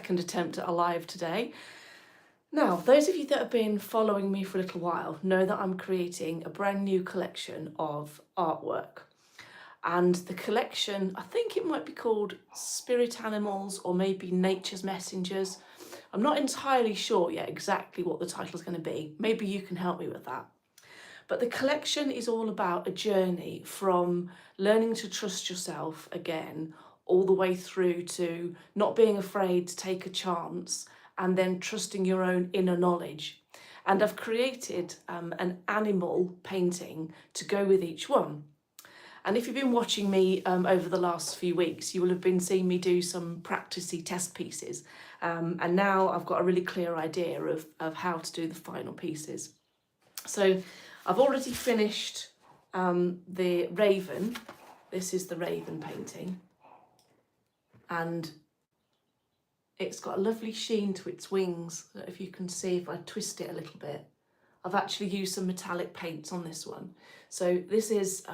second attempt at a live today. Now, those of you that have been following me for a little while know that I'm creating a brand new collection of artwork. And the collection, I think it might be called Spirit Animals or maybe Nature's Messengers. I'm not entirely sure yet exactly what the title is going to be. Maybe you can help me with that. But the collection is all about a journey from learning to trust yourself again, all the way through to not being afraid to take a chance and then trusting your own inner knowledge. And I've created an animal painting to go with each one. And if you've been watching me over the last few weeks, you will have been seeing me do some practicey test pieces. And now I've got a really clear idea of how to do the final pieces. So I've already finished the raven. This is the raven painting. And it's got a lovely sheen to its wings. If you can see, if I twist it a little bit, I've actually used some metallic paints on this one. So this is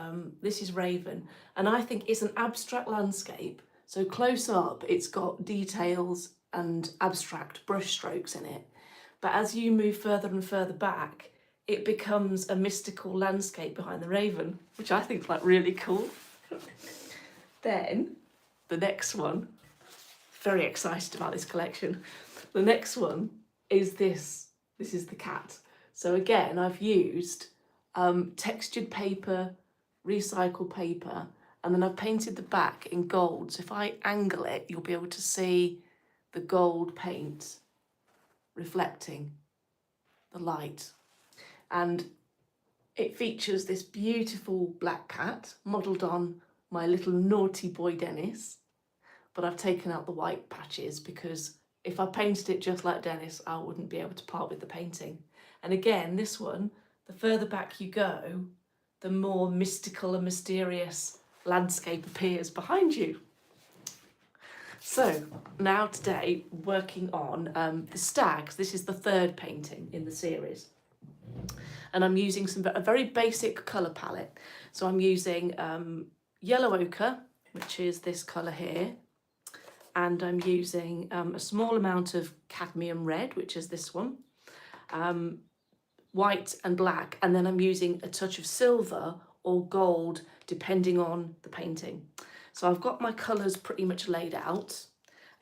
Raven, and I think it's an abstract landscape. So close up, it's got details and abstract brush strokes in it. But as you move further and further back, it becomes a mystical landscape behind the raven, which I think is like really cool. Then the next one, very excited about this collection. The next one is this. This is the cat. So again, I've used textured paper, recycled paper, and then I've painted the back in gold. So if I angle it, you'll be able to see the gold paint reflecting the light. And it features this beautiful black cat modelled on my little naughty boy Dennis. But I've taken out the white patches because if I painted it just like Dennis, I wouldn't be able to part with the painting. And again, this one, the further back you go, the more mystical and mysterious landscape appears behind you. So now today, working on the stags. This is the third painting in the series. And I'm using a very basic colour palette. So I'm using yellow ochre, which is this colour here. And I'm using a small amount of cadmium red, which is this one, white and black, and then I'm using a touch of silver or gold, depending on the painting. So I've got my colours pretty much laid out,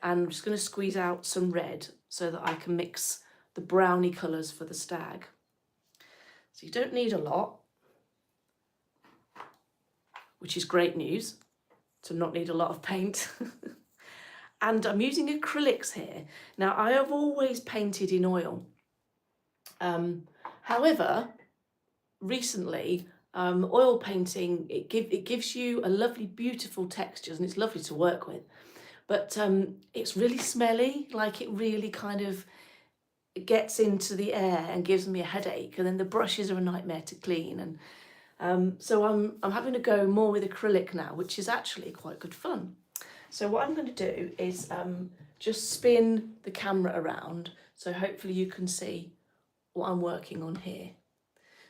and I'm just going to squeeze out some red so that I can mix the browny colours for the stag. So you don't need a lot, which is great news, to not need a lot of paint. And I'm using acrylics here. Now, I have always painted in oil. However, recently, oil painting, it gives you a lovely, beautiful textures, and it's lovely to work with. But it's really smelly, like it really kind of gets into the air and gives me a headache. And then the brushes are a nightmare to clean. And so I'm having to go more with acrylic now, which is actually quite good fun. So what I'm going to do is just spin the camera around, so hopefully you can see what I'm working on here.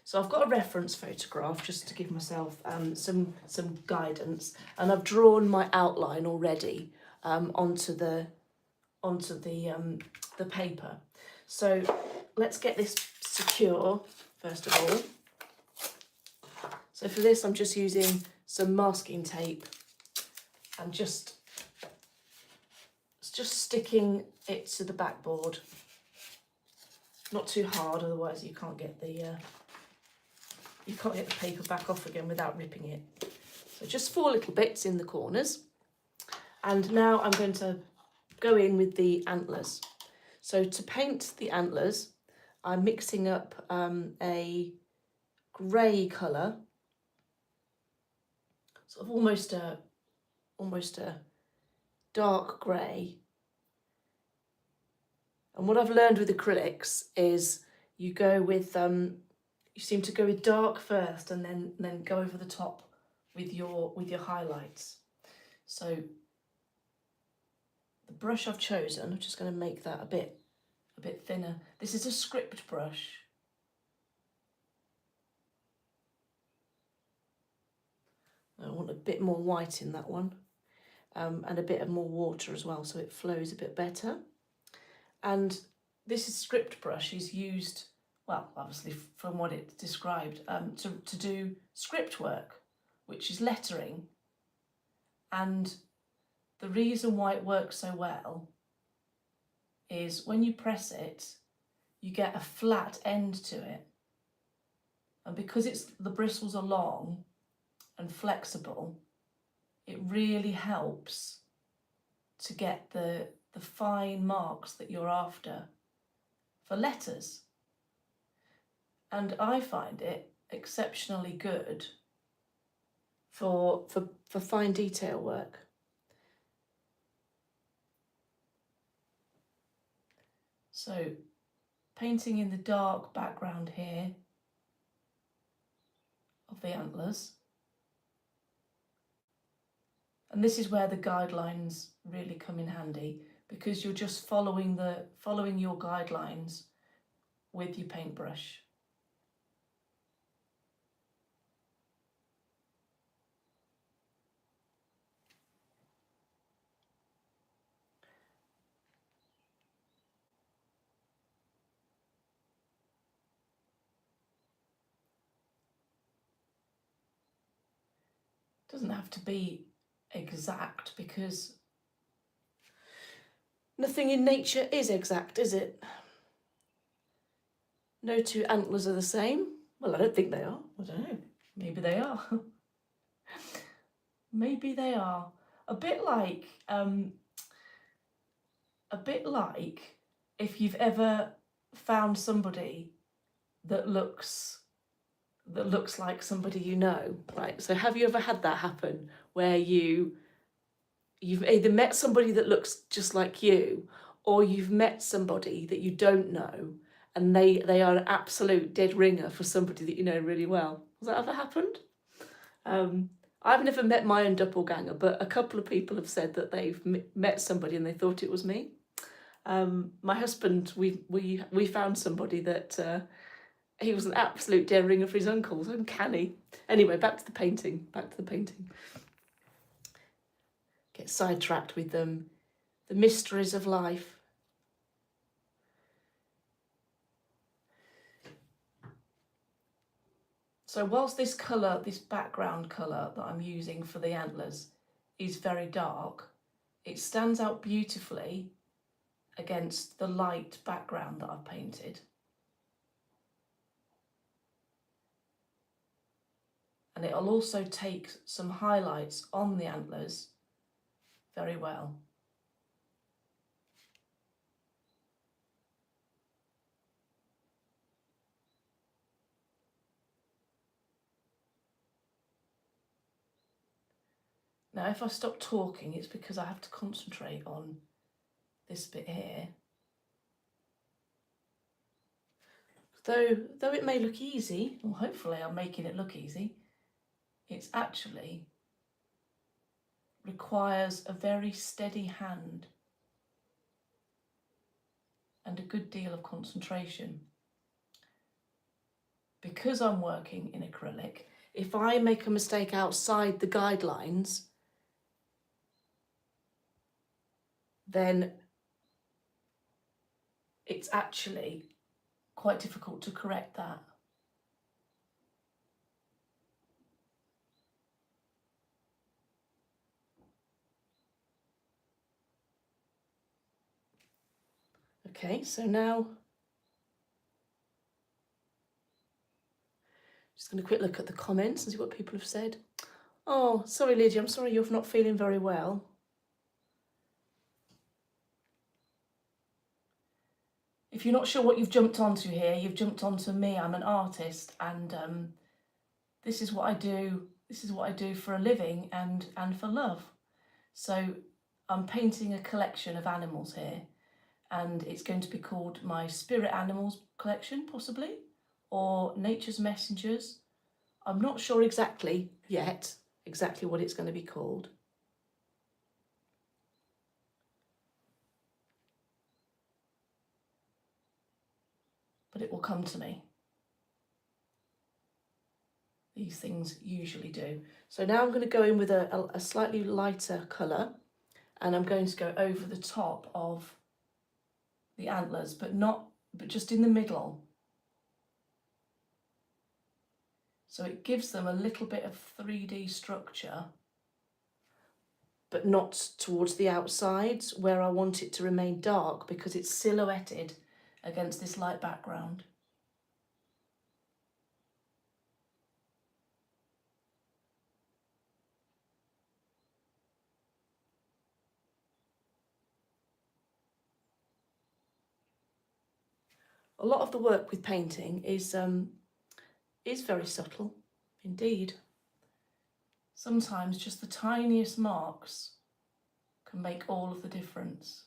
So I've got a reference photograph just to give myself some guidance, and I've drawn my outline already onto the paper. So let's get this secure first of all. So for this, I'm just using some masking tape and just sticking it to the backboard. Not too hard, otherwise you can't get the paper back off again without ripping it. So just 4 little bits in the corners. And now I'm going to go in with the antlers. So to paint the antlers, I'm mixing up a grey colour, sort of almost a dark grey. And what I've learned with acrylics is you go with you seem to go with dark first and then go over the top with your highlights. So the brush I've chosen, I'm just going to make that a bit thinner. This is a script brush. I want a bit more white in that one, and a bit of more water as well, so it flows a bit better. And this is script brush is used, well, obviously from what it described, to do script work, which is lettering. And the reason why it works so well is when you press it, you get a flat end to it. And because the bristles are long and flexible, it really helps to get the fine marks that you're after for letters. And I find it exceptionally good for fine detail work. So painting in the dark background here of the antlers. And this is where the guidelines really come in handy, because you're just following your guidelines with your paintbrush. Doesn't have to be exact, because nothing in nature is exact, is it? No two antlers are the same. Well, I don't think they are. I don't know. Maybe they are. Maybe they are. A bit like if you've ever found somebody that looks like somebody you know, right? So have you ever had that happen where you've either met somebody that looks just like you, or you've met somebody that you don't know and they are an absolute dead ringer for somebody that you know really well? Has that ever happened? I've never met my own doppelganger, but a couple of people have said that they've met somebody and they thought it was me. My husband, we found somebody that he was an absolute dead ringer for his uncle. So uncanny. Anyway, back to the painting. Get sidetracked with the mysteries of life. So whilst this colour, this background colour that I'm using for the antlers is very dark, it stands out beautifully against the light background that I've painted. And it'll also take some highlights on the antlers very well. Now, if I stop talking, it's because I have to concentrate on this bit here. Though it may look easy, or hopefully I'm making it look easy, it's actually requires a very steady hand and a good deal of concentration. Because I'm working in acrylic, if I make a mistake outside the guidelines, then it's actually quite difficult to correct that. Okay, so now just going to quick look at the comments and see what people have said. Oh, sorry Lydia, I'm sorry you're not feeling very well. If you're not sure what you've jumped onto here, you've jumped onto me. I'm an artist, and this is what I do. This is what I do for a living and for love. So I'm painting a collection of animals here, and it's going to be called my Spirit Animals collection, possibly, or Nature's Messengers. I'm not sure exactly yet, exactly what it's going to be called. But it will come to me. These things usually do. So now I'm going to go in with a slightly lighter colour, and I'm going to go over the top of the antlers, but just in the middle. So it gives them a little bit of 3D structure, but not towards the outsides where I want it to remain dark because it's silhouetted against this light background. A lot of the work with painting is very subtle indeed. Sometimes just the tiniest marks can make all of the difference.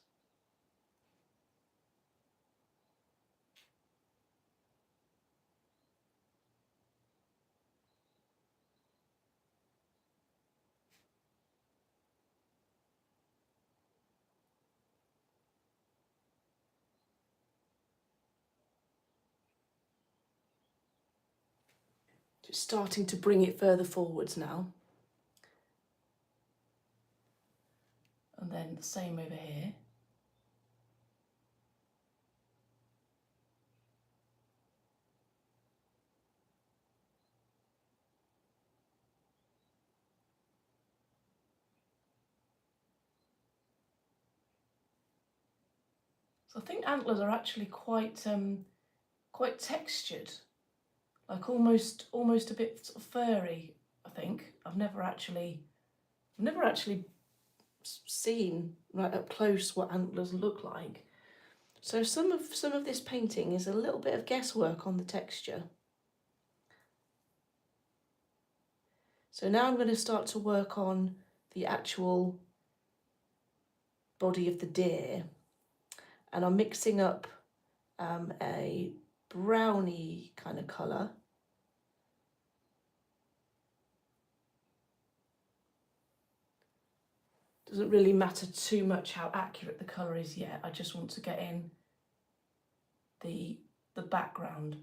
Just starting to bring it further forwards now. And then the same over here. So I think antlers are actually quite textured, like almost a bit sort of furry. I think I've never actually seen right up close what antlers look like. So some of this painting is a little bit of guesswork on the texture. So now I'm going to start to work on the actual body of the deer, and I'm mixing up a browny kind of colour. Doesn't really matter too much how accurate the colour is yet. I just want to get in the background.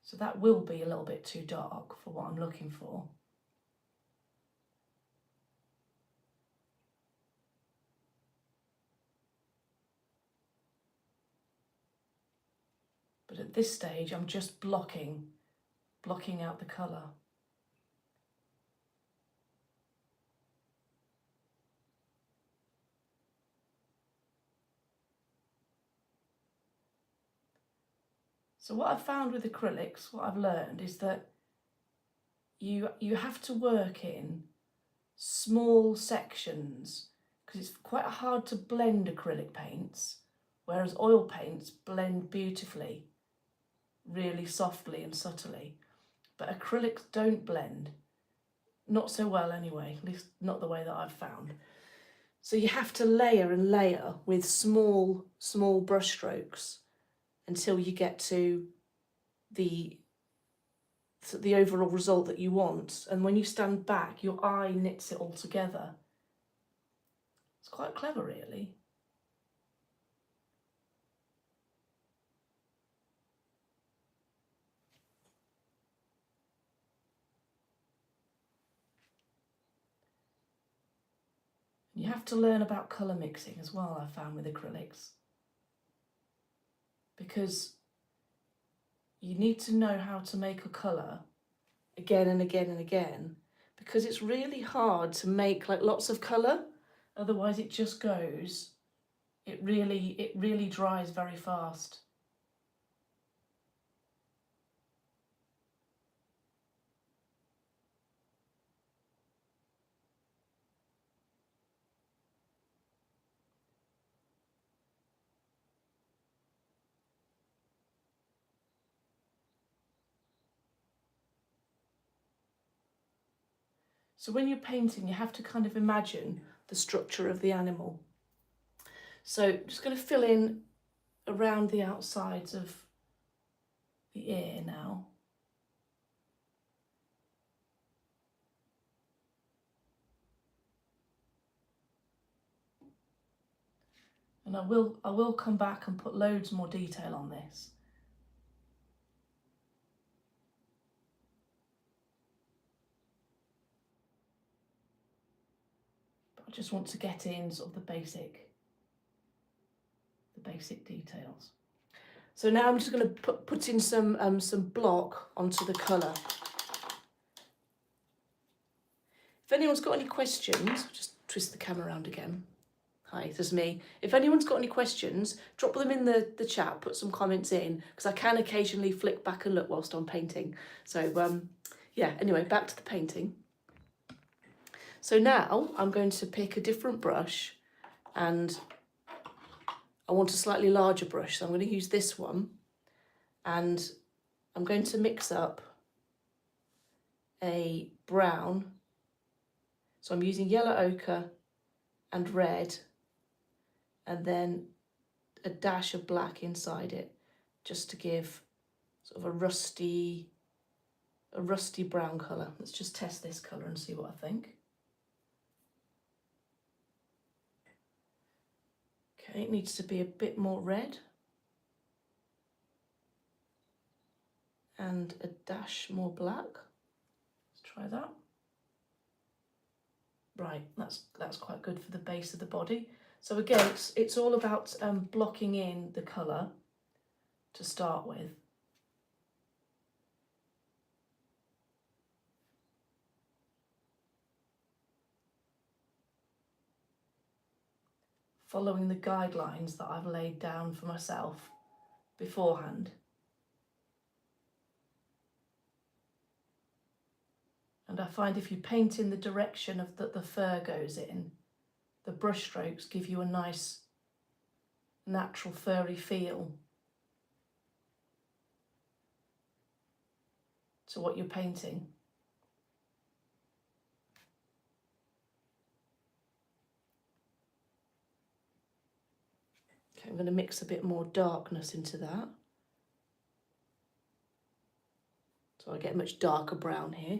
So that will be a little bit too dark for what I'm looking for. But at this stage, I'm just blocking out the colour. So what I've found with acrylics, what I've learned is that you have to work in small sections because it's quite hard to blend acrylic paints, whereas oil paints blend beautifully, really softly and subtly. But acrylics don't blend, not so well anyway, at least not the way that I've found. So you have to layer and layer with small brush strokes until you get to the overall result that you want. And when you stand back, your eye knits it all together. It's quite clever, really. You have to learn about colour mixing as well, I found, with acrylics. Because you need to know how to make a colour again and again and again, because it's really hard to make like lots of colour, otherwise it just goes, it really dries very fast. So when you're painting, you have to kind of imagine the structure of the animal. So I'm just going to fill in around the outsides of the ear now. And I will come back and put loads more detail on this. just want to get in sort of the basic details. So now I'm just going to put in some block onto the colour. If anyone's got any questions, just twist the camera around again. Hi, this is me. If anyone's got any questions, drop them in the chat, put some comments in, because I can occasionally flick back and look whilst I'm painting. So yeah, anyway, back to the painting. So now I'm going to pick a different brush, and I want a slightly larger brush, so I'm going to use this one, and I'm going to mix up a brown. So I'm using yellow ochre and red, and then a dash of black inside it, just to give sort of a rusty brown colour. Let's just test this colour and see what I think. Okay, it needs to be a bit more red and a dash more black. Let's try that. Right, that's quite good for the base of the body. So again, it's all about blocking in the colour to start with. Following the guidelines that I've laid down for myself beforehand. And I find if you paint in the direction of that the fur goes in, the brush strokes give you a nice natural furry feel to what you're painting. Okay, I'm going to mix a bit more darkness into that. So I get a much darker brown here.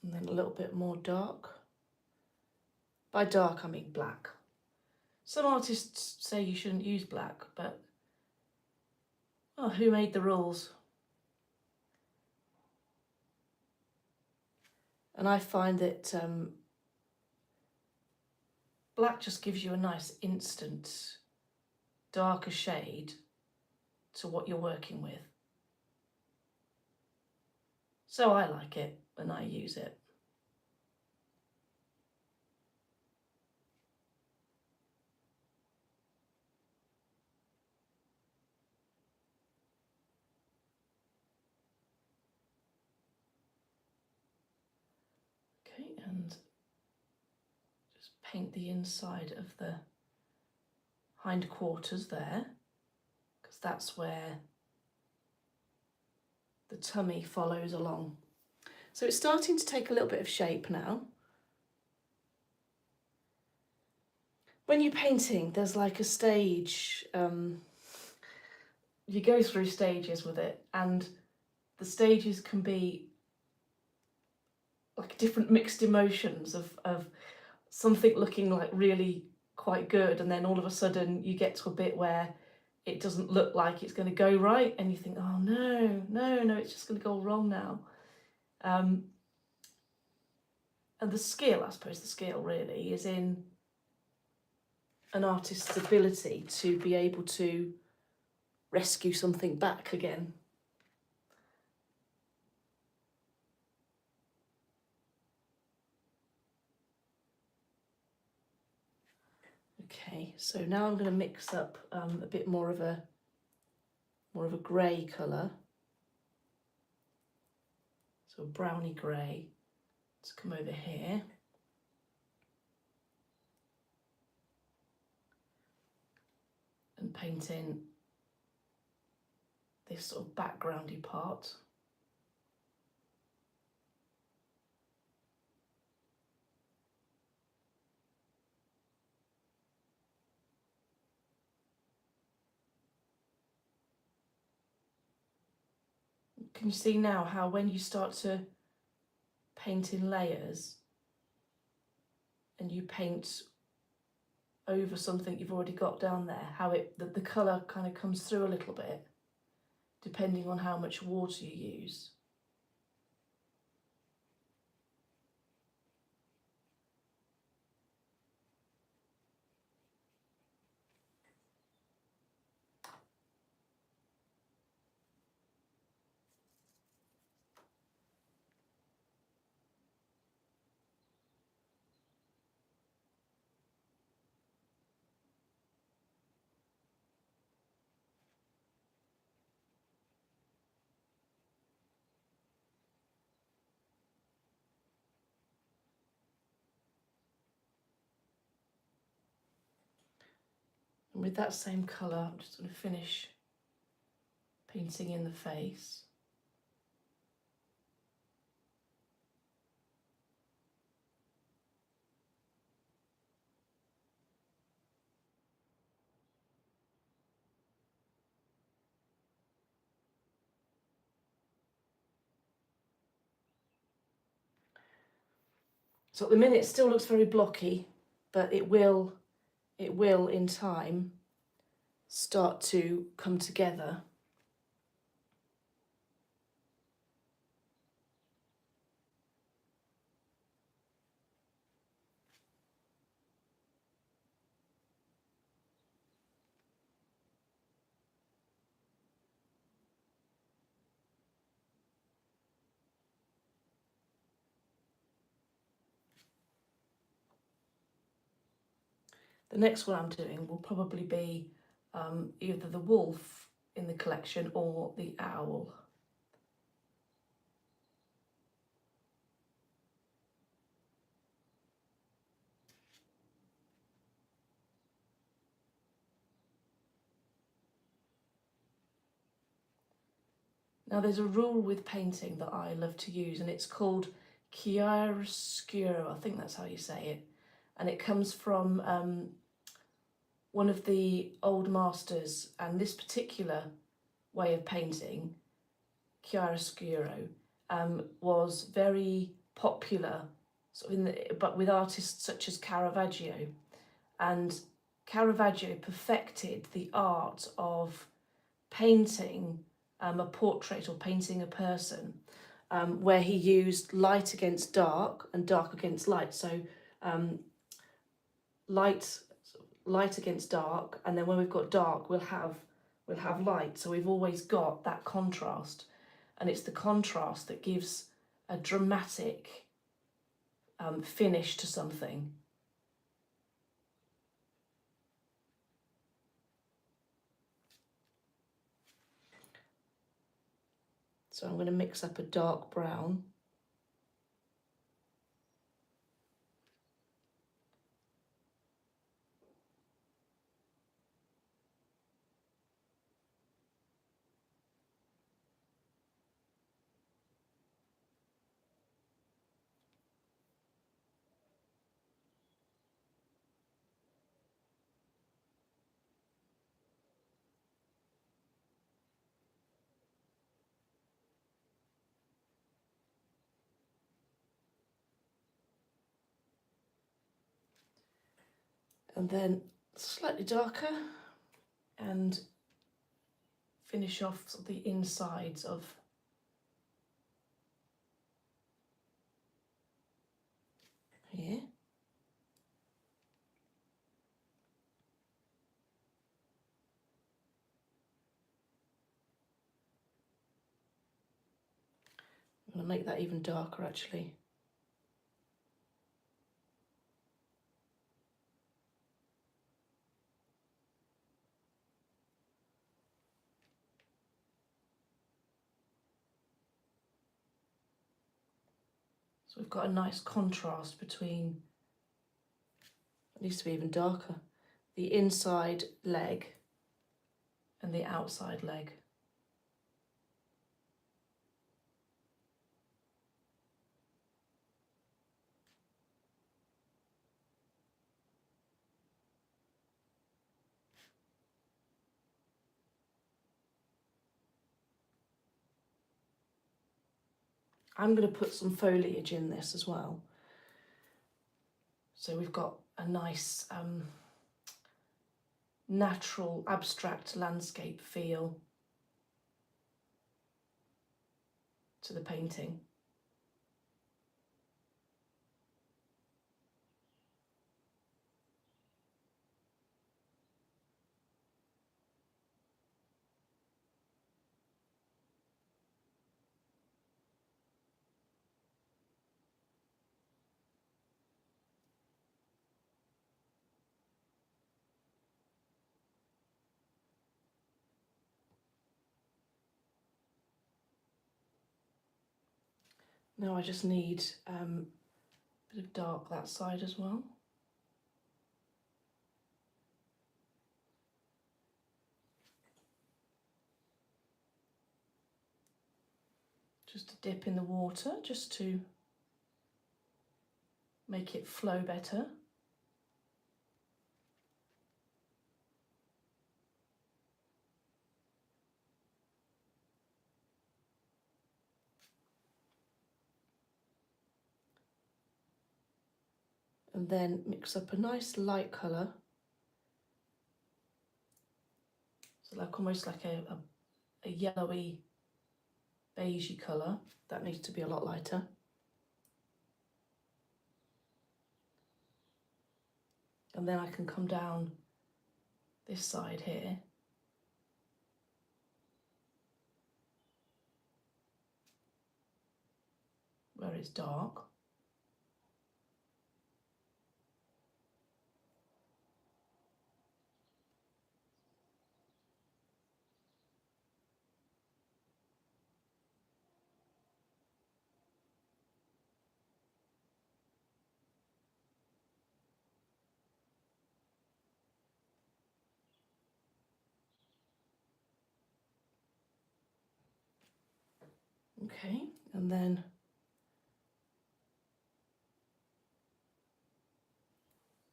And then a little bit more dark. By dark, I mean black. Some artists say you shouldn't use black, but oh, who made the rules? And I find that black just gives you a nice instant darker shade to what you're working with. So I like it when I use it. Okay, and just paint the inside of the hindquarters there, because that's where the tummy follows along. So it's starting to take a little bit of shape now. When you're painting, there's like a stage, you go through stages with it, and the stages can be like different mixed emotions of something looking like really quite good, and then all of a sudden you get to a bit where it doesn't look like it's going to go right, and you think, oh no, it's just going to go wrong now. And the skill, I suppose the skill really is in an artist's ability to be able to rescue something back again. Okay, so now I'm going to mix up a bit more of a grey colour, so a browny grey. Let's come over here. And paint in this sort of backgroundy part. Can you see now how when you start to paint in layers and you paint over something you've already got down there, how the colour kind of comes through a little bit, depending on how much water you use. And with that same colour, I'm just going to finish painting in the face. So at the minute it still looks very blocky, but it will in time start to come together. The next one I'm doing will probably be either the wolf in the collection or the owl. Now there's a rule with painting that I love to use, and it's called chiaroscuro, I think that's how you say it. And it comes from one of the old masters, and this particular way of painting, chiaroscuro, was very popular sort of but with artists such as Caravaggio. And Caravaggio perfected the art of painting a portrait or painting a person, where he used light against dark and dark against light. So light against dark, and then when we've got dark, we'll have light. So we've always got that contrast, and it's the contrast that gives a dramatic finish to something. So I'm going to mix up a dark brown. And then slightly darker, and finish off the insides of here. I'm going to make that even darker actually. So we've got a nice contrast between, it needs to be even darker, the inside leg and the outside leg. I'm going to put some foliage in this as well. So we've got a nice natural abstract landscape feel to the painting. Now I just need a bit of dark that side as well. Just a dip in the water, just to make it flow better. And then mix up a nice light colour. So like almost like a yellowy, beigey colour. That needs to be a lot lighter. And then I can come down this side here. Where it's dark. Okay, and then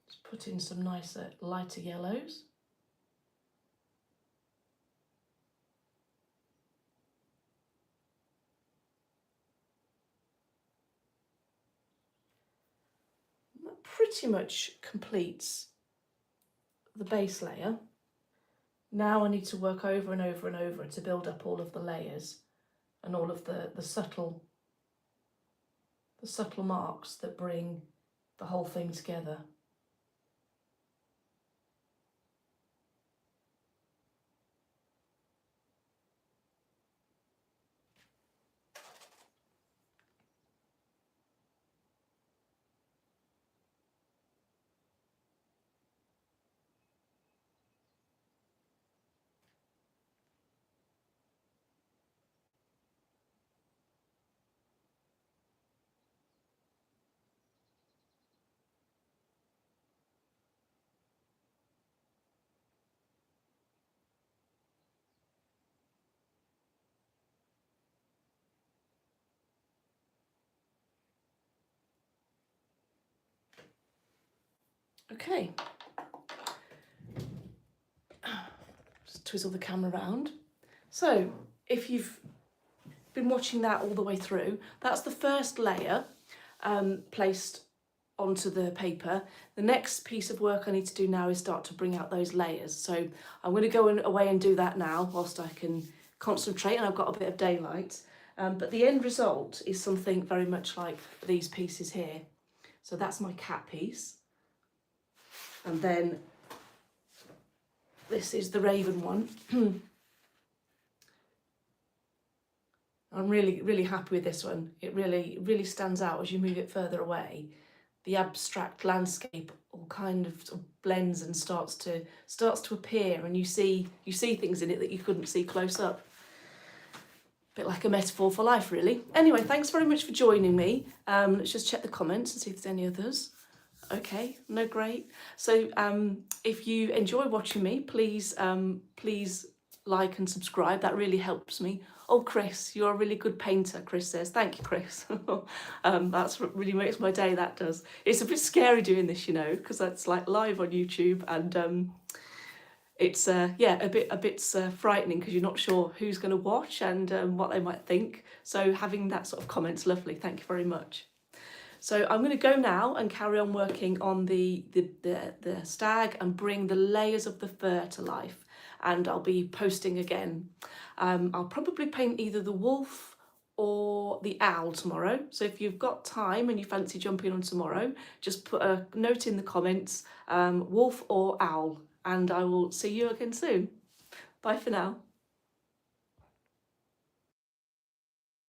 just put in some nicer, lighter yellows. That pretty much completes the base layer. Now I need to work over and over and over to build up all of the layers and all of the subtle marks that bring the whole thing together. Okay, just twizzle the camera around. So if you've been watching that all the way through, that's the first layer placed onto the paper. The next piece of work I need to do now is start to bring out those layers. So I'm going to go away and do that now whilst I can concentrate and I've got a bit of daylight. But the end result is something very much like these pieces here. So that's my cat piece. And then this is the raven one. I'm really happy with this one. It really stands out as you move it further away. The abstract landscape all kind of blends and starts to appear, and you see things in it that you couldn't see close up. Bit like a metaphor for life, really. Anyway, thanks very much for joining me. Let's just check the comments and see if there's any others. Okay, no, great. So if you enjoy watching me, please like and subscribe. That really helps me. Oh, Chris, you're a really good painter, Chris says. Thank you, Chris. That's what really makes my day, that does. It's a bit scary doing this, you know, because that's like live on YouTube, and it's yeah, a bit frightening because you're not sure who's going to watch and what they might think. So having that sort of comment's lovely. Thank you very much. So I'm going to go now and carry on working on the stag and bring the layers of the fur to life. And I'll be posting again. I'll probably paint either the wolf or the owl tomorrow. So if you've got time and you fancy jumping on tomorrow, just put a note in the comments, wolf or owl, and I will see you again soon. Bye for now.